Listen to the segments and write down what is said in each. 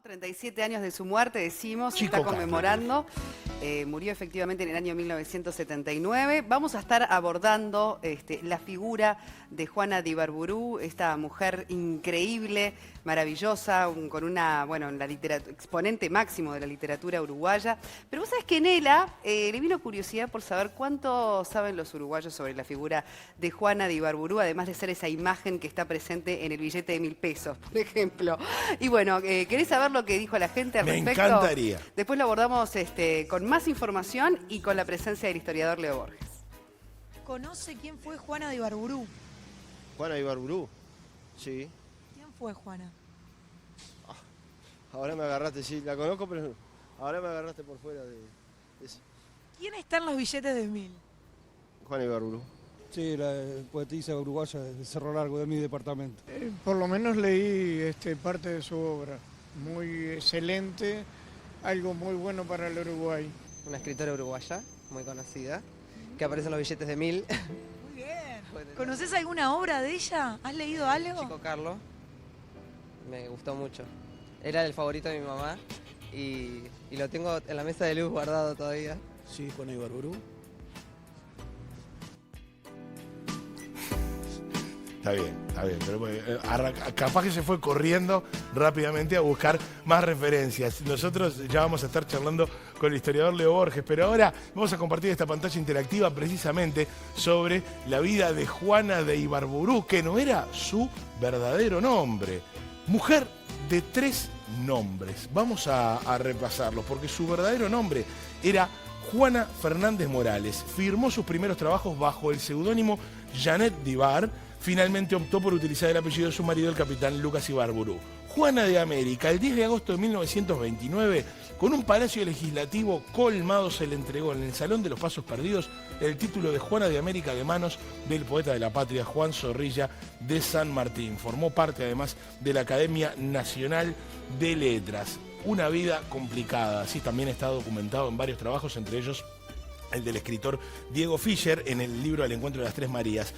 37 años de su muerte, decimos, Chico está conmemorando. Murió efectivamente en el año 1979. Vamos a estar abordando la figura de Juana de Ibarburu, esta mujer increíble, maravillosa, con una, bueno, en la exponente máximo de la literatura uruguaya. Pero vos sabés que Nela le vino curiosidad por saber cuánto saben los uruguayos sobre la figura de Juana de Ibarburu, además de ser esa imagen que está presente en el billete de 1000 pesos, por ejemplo. Y bueno, ¿querés saber lo que dijo la gente al respecto? Me encantaría. Después lo abordamos con más información y con la presencia del historiador Leo Borges. ¿Conoce quién fue Juana de Ibarburu? Juana de Ibarburu, sí. ¿Quién fue Juana? Ahora me agarraste, sí, la conozco, pero ahora me agarraste por fuera de eso. ¿Quién está en los billetes de 1000? Juana de Ibarburu. Sí, la poetisa uruguaya de Cerro Largo, de mi departamento. Por lo menos leí parte de su obra, muy excelente, algo muy bueno para el Uruguay. Una escritora uruguaya, muy conocida, que aparece en los billetes de 1000. Muy bien. ¿Conoces alguna obra de ella? ¿Has leído algo? Chico Carlos, me gustó mucho. Era el favorito de mi mamá y lo tengo en la mesa de luz guardado todavía. Sí, Juana de Ibarburu. Está bien, pero capaz que se fue corriendo rápidamente a buscar más referencias. Nosotros ya vamos a estar charlando con el historiador Leo Borges, pero ahora vamos a compartir esta pantalla interactiva precisamente sobre la vida de Juana de Ibarburu, que no era su verdadero nombre. Mujer de 3 nombres. Vamos a repasarlos, porque su verdadero nombre era Juana Fernández Morales. Firmó sus primeros trabajos bajo el seudónimo Janet d'Ibar. Finalmente optó por utilizar el apellido de su marido, el capitán Lucas Ibarburu. Juana de América, el 10 de agosto de 1929, con un palacio legislativo colmado, se le entregó en el Salón de los Pasos Perdidos el título de Juana de América de manos del poeta de la patria, Juan Zorrilla de San Martín. Formó parte además de la Academia Nacional de Letras. Una vida complicada, así también está documentado en varios trabajos, entre ellos el del escritor Diego Fischer en el libro El encuentro de las Tres Marías.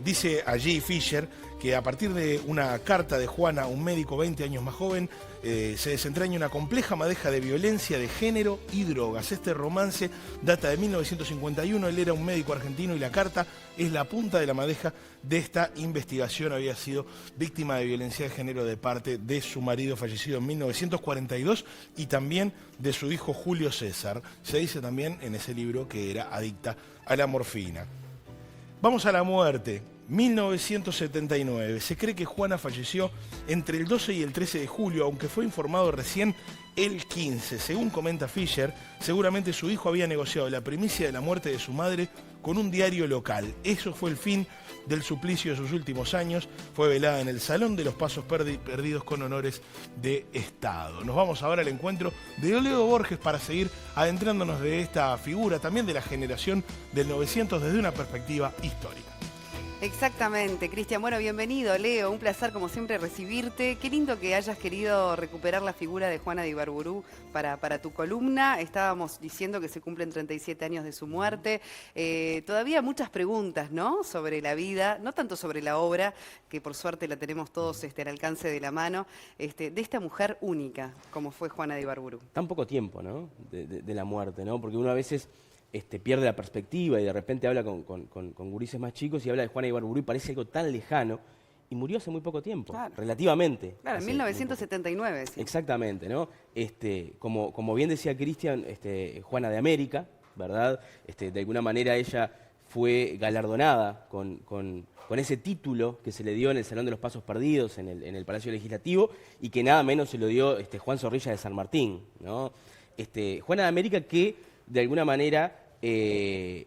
Dice allí Fischer que a partir de una carta de Juana, un médico 20 años más joven, se desentraña una compleja madeja de violencia de género y drogas. Este romance data de 1951, él era un médico argentino y la carta es la punta de la madeja de esta investigación. Había sido víctima de violencia de género de parte de su marido fallecido en 1942 y también de su hijo Julio César. Se dice también en ese libro que era adicta a la morfina. Vamos a la muerte. 1979. Se cree que Juana falleció entre el 12 y el 13 de julio, aunque fue informado recién el 15. Según comenta Fischer, seguramente su hijo había negociado la primicia de la muerte de su madre con un diario local. Eso fue el fin del suplicio de sus últimos años. Fue velada en el Salón de los Pasos Perdidos con honores de Estado. Nos vamos ahora al encuentro de Leo Borges para seguir adentrándonos de esta figura, también de la generación del 900 desde una perspectiva histórica. Exactamente, Cristian. Bueno, bienvenido, Leo. Un placer, como siempre, recibirte. Qué lindo que hayas querido recuperar la figura de Juana de Ibarburu para tu columna. Estábamos diciendo que se cumplen 37 años de su muerte. Todavía muchas preguntas, ¿no?, sobre la vida, no tanto sobre la obra, que por suerte la tenemos todos al alcance de la mano, de esta mujer única, como fue Juana de Ibarburu. Tan poco tiempo, ¿no?, de la muerte, ¿no? Porque uno a veces pierde la perspectiva y de repente habla con gurises más chicos y habla de Juana de Ibarburu y parece algo tan lejano, y murió hace muy poco tiempo, claro, relativamente. Claro, en 1979. Sí. Exactamente, ¿no? Como bien decía Cristian, Juana de América, ¿verdad? De alguna manera ella fue galardonada con ese título que se le dio en el Salón de los Pasos Perdidos, en el Palacio Legislativo, y que nada menos se lo dio Juan Zorrilla de San Martín, ¿no? Juana de América, que de alguna manera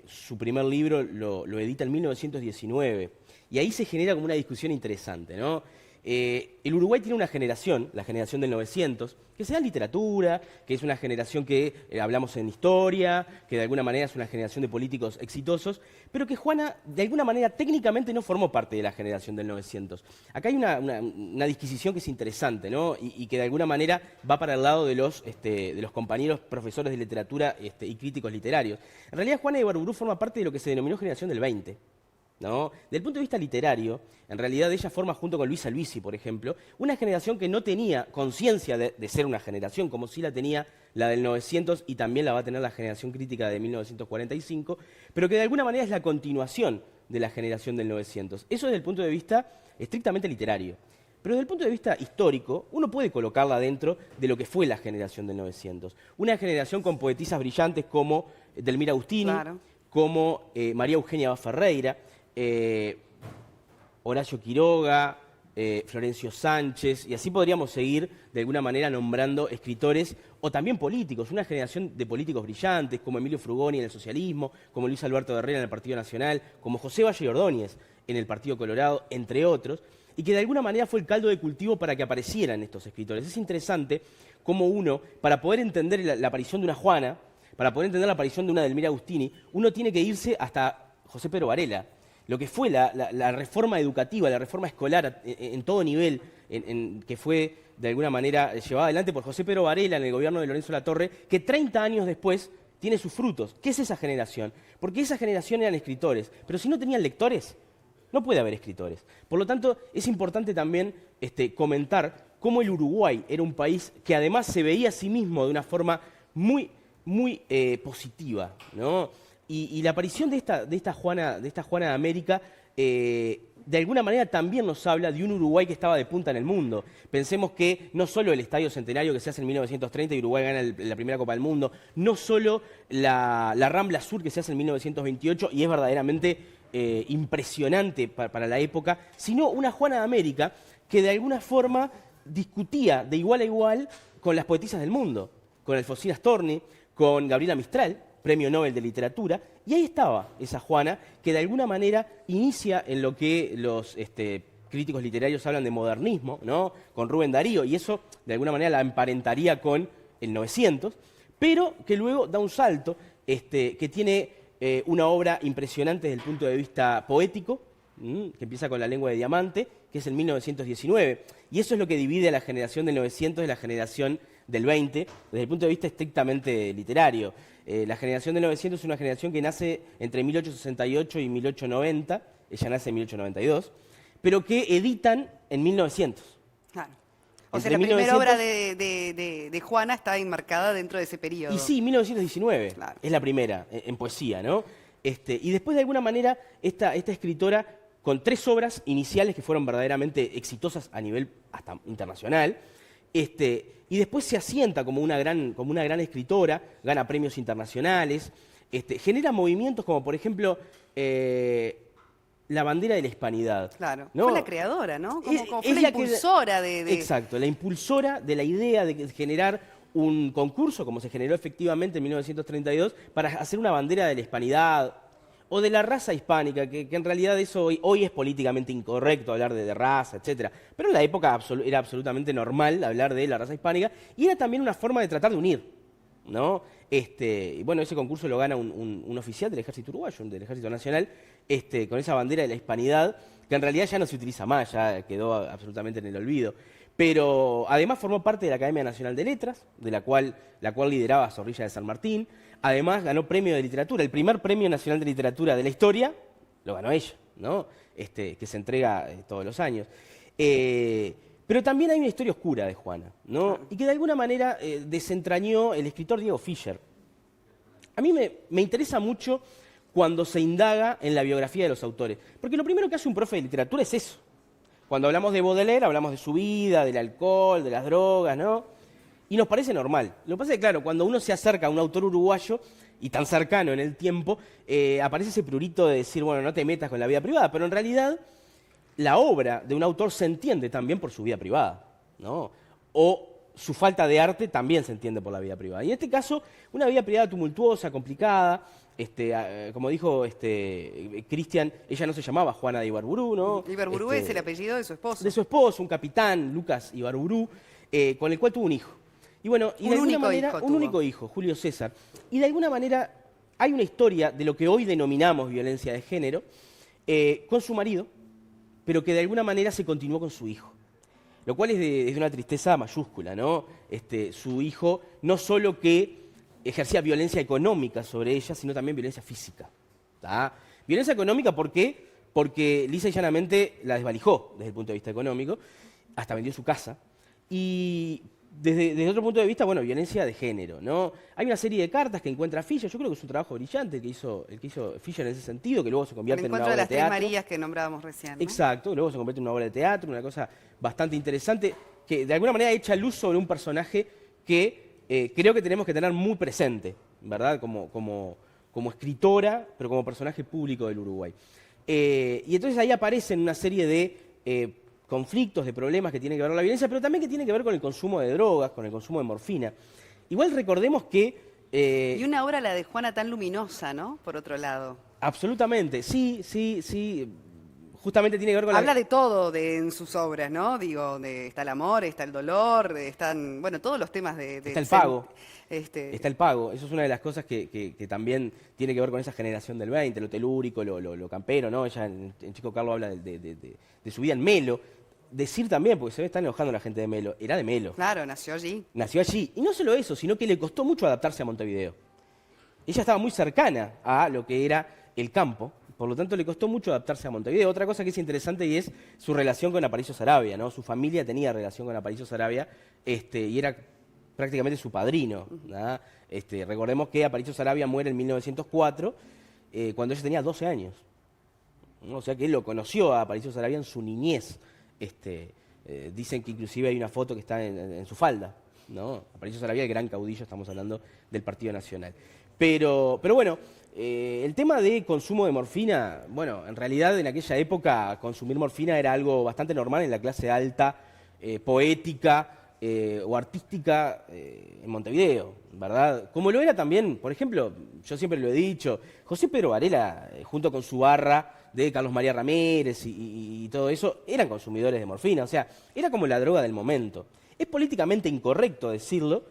su primer libro lo edita en 1919, y ahí se genera como una discusión interesante, ¿no? El Uruguay tiene una generación, la generación del 900, que se da en literatura, que es una generación que hablamos en historia, que de alguna manera es una generación de políticos exitosos, pero que Juana de alguna manera técnicamente no formó parte de la generación del 900. Acá hay una disquisición que es interesante, ¿no? Y que de alguna manera va para el lado de los compañeros profesores de literatura y críticos literarios. En realidad Juana de Ibarburu forma parte de lo que se denominó generación del 20. ¿no? Del punto de vista literario, en realidad ella forma junto con Luisa Albisi, por ejemplo, una generación que no tenía conciencia de ser una generación, como sí la tenía la del 900 y también la va a tener la generación crítica de 1945, pero que de alguna manera es la continuación de la generación del 900. Eso desde el punto de vista estrictamente literario. Pero desde el punto de vista histórico, uno puede colocarla dentro de lo que fue la generación del 900. Una generación con poetisas brillantes como Delmira Agustini, Claro. como María Eugenia Ferreira, Horacio Quiroga, Florencio Sánchez, y así podríamos seguir de alguna manera nombrando escritores o también políticos, una generación de políticos brillantes como Emilio Frugoni en el socialismo, como Luis Alberto Herrera en el Partido Nacional, como José Valle Ordóñez en el Partido Colorado, entre otros, y que de alguna manera fue el caldo de cultivo para que aparecieran estos escritores. Es interesante cómo uno, para poder entender la aparición de una Juana, para poder entender la aparición de una Delmira Agustini, uno tiene que irse hasta José Pedro Varela, lo que fue la reforma educativa, la reforma escolar en todo nivel, que fue de alguna manera llevada adelante por José Pedro Varela en el gobierno de Lorenzo Latorre, que 30 años después tiene sus frutos. ¿Qué es esa generación? Porque esa generación eran escritores, pero si no tenían lectores, no puede haber escritores. Por lo tanto, es importante también comentar cómo el Uruguay era un país que además se veía a sí mismo de una forma muy positiva, ¿no? Y la aparición de esta Juana de América, de alguna manera también nos habla de un Uruguay que estaba de punta en el mundo. Pensemos que no solo el Estadio Centenario que se hace en 1930 y Uruguay gana la primera Copa del Mundo, no solo la Rambla Sur que se hace en 1928 y es verdaderamente impresionante para la época, sino una Juana de América que de alguna forma discutía de igual a igual con las poetisas del mundo, con Alfonsina Storni, con Gabriela Mistral, Premio Nobel de Literatura, y ahí estaba esa Juana que de alguna manera inicia en lo que los críticos literarios hablan de modernismo, ¿no? Con Rubén Darío, y eso de alguna manera la emparentaría con el 900, pero que luego da un salto, que tiene una obra impresionante desde el punto de vista poético, que empieza con La lengua de diamante, que es en 1919, y eso es lo que divide a la generación del 900 de la generación del 20, desde el punto de vista estrictamente literario. La generación del 900 es una generación que nace entre 1868 y 1890, ella nace en 1892, pero que editan en 1900. Claro. O Entre sea, la primera 1900 obra de Juana está enmarcada dentro de ese periodo. Y sí, 1919 Claro. es la primera en poesía, ¿no? Y después de alguna manera esta escritora con 3 obras iniciales que fueron verdaderamente exitosas a nivel hasta internacional, y después se asienta como una gran escritora, gana premios internacionales, genera movimientos como por ejemplo la bandera de la hispanidad. Claro. ¿No? Fue la creadora, ¿no? Como fue Es la la que- impulsora de... Exacto, la impulsora de la idea de generar un concurso, como se generó efectivamente en 1932, para hacer una bandera de la hispanidad o de la raza hispánica, que en realidad eso hoy es políticamente incorrecto hablar de raza, etc. Pero en la época era absolutamente normal hablar de la raza hispánica y era también una forma de tratar de unir, ¿no? Y bueno, ese concurso lo gana un oficial del Ejército Uruguayo, del Ejército Nacional, con esa bandera de la hispanidad, que en realidad ya no se utiliza más, ya quedó absolutamente en el olvido. Pero además formó parte de la Academia Nacional de Letras, de la cual lideraba Zorrilla de San Martín. Además ganó premio de literatura, el primer premio nacional de literatura de la historia, lo ganó ella, ¿no? Que se entrega todos los años. Pero también hay una historia oscura de Juana, ¿no? Y que de alguna manera desentrañó el escritor Diego Fischer. A mí me interesa mucho cuando se indaga en la biografía de los autores, porque lo primero que hace un profe de literatura es eso. Cuando hablamos de Baudelaire, hablamos de su vida, del alcohol, de las drogas, ¿no? Y nos parece normal. Lo que pasa es que, claro, cuando uno se acerca a un autor uruguayo, y tan cercano en el tiempo, aparece ese prurito de decir, bueno, no te metas con la vida privada, pero en realidad la obra de un autor se entiende también por su vida privada, ¿no? O su falta de arte también se entiende por la vida privada. Y en este caso, una vida privada tumultuosa, complicada, como dijo Cristian, ella no se llamaba Juana de Ibarburú, ¿no? Ibarburú es el apellido de su esposo. De su esposo, un capitán, Lucas Ibarburú, con el cual tuvo un hijo. Y bueno, y Un de alguna único manera, hijo un tuvo. único hijo, Julio César. Y de alguna manera hay una historia de lo que hoy denominamos violencia de género, con su marido, pero que de alguna manera se continuó con su hijo. Lo cual es de una tristeza mayúscula, ¿no? Su hijo no solo que ejercía violencia económica sobre ella, sino también violencia física. ¿Tá? Violencia económica, ¿por qué? porque lisa y llanamente la desvalijó desde el punto de vista económico, hasta vendió su casa. Y desde otro punto de vista, bueno, violencia de género, ¿no? Hay una serie de cartas que encuentra Fischer, yo creo que es un trabajo brillante el que hizo Fischer en ese sentido, que luego se convierte en una obra de teatro. El encuentro de las Tres Marías que nombrábamos recién, ¿no? Exacto, luego se convierte en una obra de teatro, una cosa bastante interesante, que de alguna manera echa luz sobre un personaje que creo que tenemos que tener muy presente, ¿verdad? Como escritora, pero como personaje público del Uruguay. Y entonces ahí aparecen una serie de conflictos, de problemas que tienen que ver con la violencia, pero también que tienen que ver con el consumo de drogas, con el consumo de morfina. Igual recordemos que... y una obra, la de Juana, tan luminosa, ¿no? Por otro lado. Absolutamente, sí. Justamente tiene que ver con Habla de todo en sus obras, ¿no? Digo, está el amor, está el dolor, están, bueno, todos los temas de está el pago. Está el pago. Eso es una de las cosas que también tiene que ver con esa generación del 20, lo telúrico, lo campero, ¿no? Ella en Chico Carlo habla de su vida en Melo. Decir también, porque se ve estar enojando a la gente de Melo, era de Melo. Claro, nació allí. Nació allí. Y no solo eso, sino que le costó mucho adaptarse a Montevideo. Ella estaba muy cercana a lo que era el campo, por lo tanto le costó mucho adaptarse a Montevideo. Otra cosa que es interesante y es su relación con Aparicio Saravia, ¿no? Su familia tenía relación con Aparicio Saravia y era prácticamente su padrino, ¿no? Recordemos que Aparicio Saravia muere en 1904, cuando ella tenía 12 años. ¿No? O sea que él lo conoció a Aparicio Saravia en su niñez. Dicen que inclusive hay una foto que está en su falda, ¿no? Aparicio Saravia, el gran caudillo, estamos hablando del Partido Nacional. Pero bueno, el tema de consumo de morfina, bueno, en realidad en aquella época consumir morfina era algo bastante normal en la clase alta, poética o artística en Montevideo, ¿verdad? Como lo era también, por ejemplo, yo siempre lo he dicho, José Pedro Varela, junto con su barra de Carlos María Ramírez y todo eso, eran consumidores de morfina, o sea, era como la droga del momento. Es políticamente incorrecto decirlo,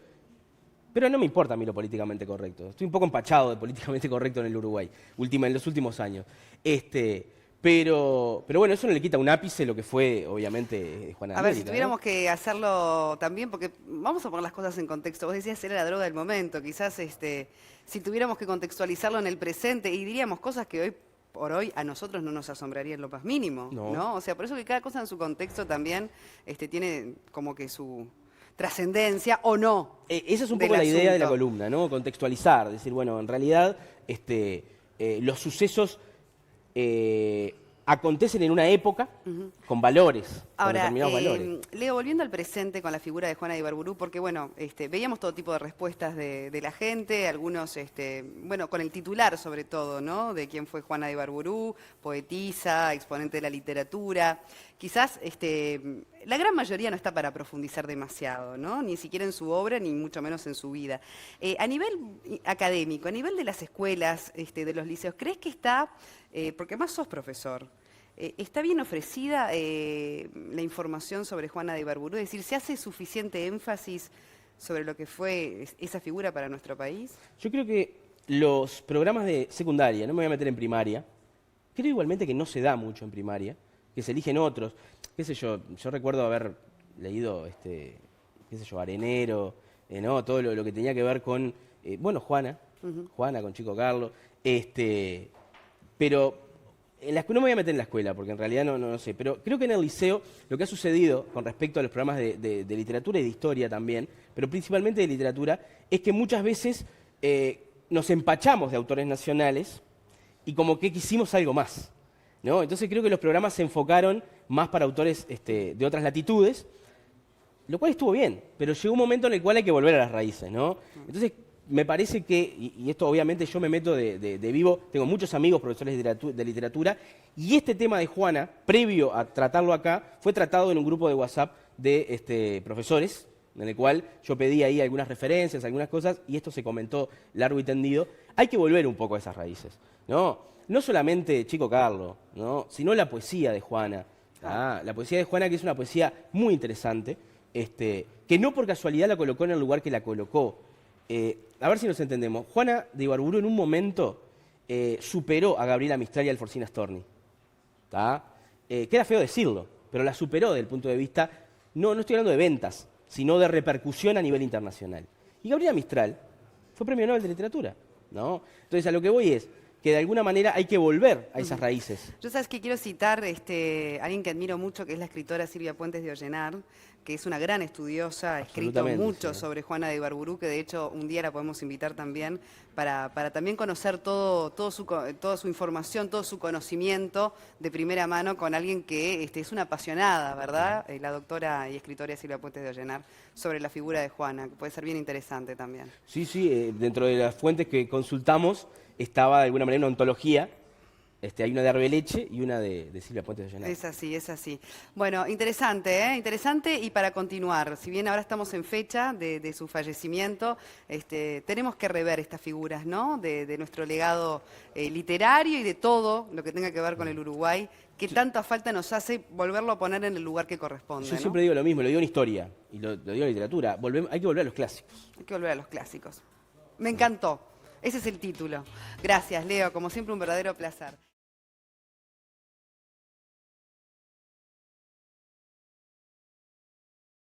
pero no me importa a mí lo políticamente correcto. Estoy un poco empachado de políticamente correcto en el Uruguay, en los últimos años. Pero bueno, eso no le quita un ápice lo que fue, obviamente, Juana de América. A ver, si tuviéramos que hacerlo también, porque vamos a poner las cosas en contexto. Vos decías, era la droga del momento. Quizás si tuviéramos que contextualizarlo en el presente y diríamos cosas que hoy por hoy a nosotros no nos asombrarían lo más mínimo, ¿no? O sea, por eso que cada cosa en su contexto también tiene como que su trascendencia o no. Esa es un poco la idea de la columna, ¿no? Contextualizar, decir, bueno, en realidad los sucesos acontecen en una época con valores, con determinados valores. Leo, volviendo al presente con la figura de Juana de Ibarburu, porque bueno, veíamos todo tipo de respuestas de la gente, algunos, bueno, con el titular sobre todo, ¿no? De quién fue Juana de Ibarburu, poetisa, exponente de la literatura. Quizás la gran mayoría no está para profundizar demasiado, ¿no? Ni siquiera en su obra, ni mucho menos en su vida. A nivel académico, a nivel de las escuelas, de los liceos, ¿crees que está, porque además sos profesor, está bien ofrecida la información sobre Juana de Ibarburu? Es decir, ¿se hace suficiente énfasis sobre lo que fue esa figura para nuestro país? Yo creo que los programas de secundaria, no me voy a meter en primaria, creo igualmente que no se da mucho en primaria, que se eligen otros, qué sé yo recuerdo haber leído, qué sé yo, Arenero, ¿no? Todo lo que tenía que ver con, bueno, Juana, con Chico Carlo, pero en la escuela no me voy a meter en la escuela, porque en realidad no sé, pero creo que en el liceo lo que ha sucedido con respecto a los programas de literatura y de historia también, pero principalmente de literatura, es que muchas veces nos empachamos de autores nacionales y como que quisimos algo más, ¿no? Entonces creo que los programas se enfocaron más para autores de otras latitudes, lo cual estuvo bien, pero llegó un momento en el cual hay que volver a las raíces, ¿no? Entonces me parece que, y esto obviamente yo me meto de vivo, tengo muchos amigos profesores de literatura, y este tema de Juana, previo a tratarlo acá, fue tratado en un grupo de WhatsApp de profesores, en el cual yo pedí ahí algunas referencias, algunas cosas, y esto se comentó largo y tendido. Hay que volver un poco a esas raíces, ¿no? No solamente Chico Carlo, ¿no? Sino la poesía de Juana. La poesía de Juana, que es una poesía muy interesante, que no por casualidad la colocó en el lugar que la colocó. A ver si nos entendemos. Juana de Ibarburu en un momento superó a Gabriela Mistral y a Alfonsina Storni. Queda feo decirlo, pero la superó desde el punto de vista, no estoy hablando de ventas, sino de repercusión a nivel internacional. Y Gabriela Mistral fue premio Nobel de Literatura, ¿no? Entonces a lo que voy es, que de alguna manera hay que volver a esas raíces. Yo sabes que quiero citar a alguien que admiro mucho, que es la escritora Silvia Puentes de Ollenar, que es una gran estudiosa, ha escrito Absolutamente, mucho sí. sobre Juana de Ibarburu, que de hecho un día la podemos invitar también para también conocer toda su información, todo su conocimiento de primera mano con alguien que es una apasionada, ¿verdad? La doctora y escritora Silvia Puentes de Ollenar, sobre la figura de Juana, que puede ser bien interesante también. Sí, sí, dentro de las fuentes que consultamos estaba de alguna manera una ontología. Hay una de Arbeleche y una de Silvia Puentes de Ollenar. Es así, es así. Bueno, interesante, ¿eh? Interesante. Y para continuar, si bien ahora estamos en fecha de su fallecimiento, tenemos que rever estas figuras, ¿no? De nuestro legado literario y de todo lo que tenga que ver con el Uruguay, que tanta falta nos hace volverlo a poner en el lugar que corresponde, Yo ¿no? siempre digo lo mismo, lo digo en historia y lo digo en literatura. Hay que volver a los clásicos. Hay que volver a los clásicos. Me encantó. Ese es el título. Gracias, Leo. Como siempre, un verdadero placer.